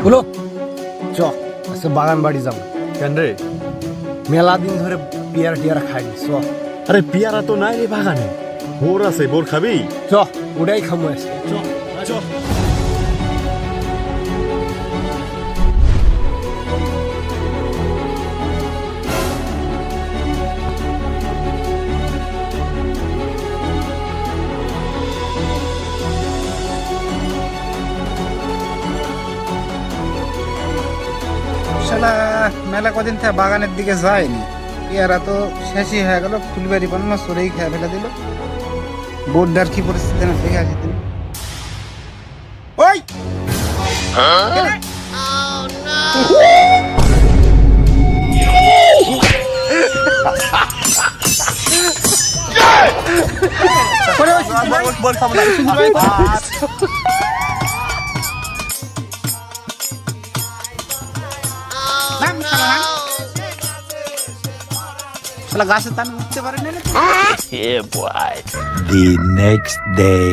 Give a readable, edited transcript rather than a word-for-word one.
বলো চ আজকে বাগান বাড়ি যাবো। কেন রে? মেলা দিন ধরে পেয়ারা টিয়ারা খাইনি। চ আরে পিয়ারা তো নাই রে বাগানে। বোর আছে, বোর খাবি? চ ওটাই খামো আজকে। চ শালা মেলা কদিন থেকে বাগানের দিকে যায়নি, পেয়ারা তো শেষই হয়ে গেল, ফুলবাড়ি পান্ন সরেই খেয়ে ফেলে দিল। বোর্ডার কি পরিস্থিতি না দেখে আসি তুমি। ওই শালা গাছে তান উঠতে পারে না। The next day.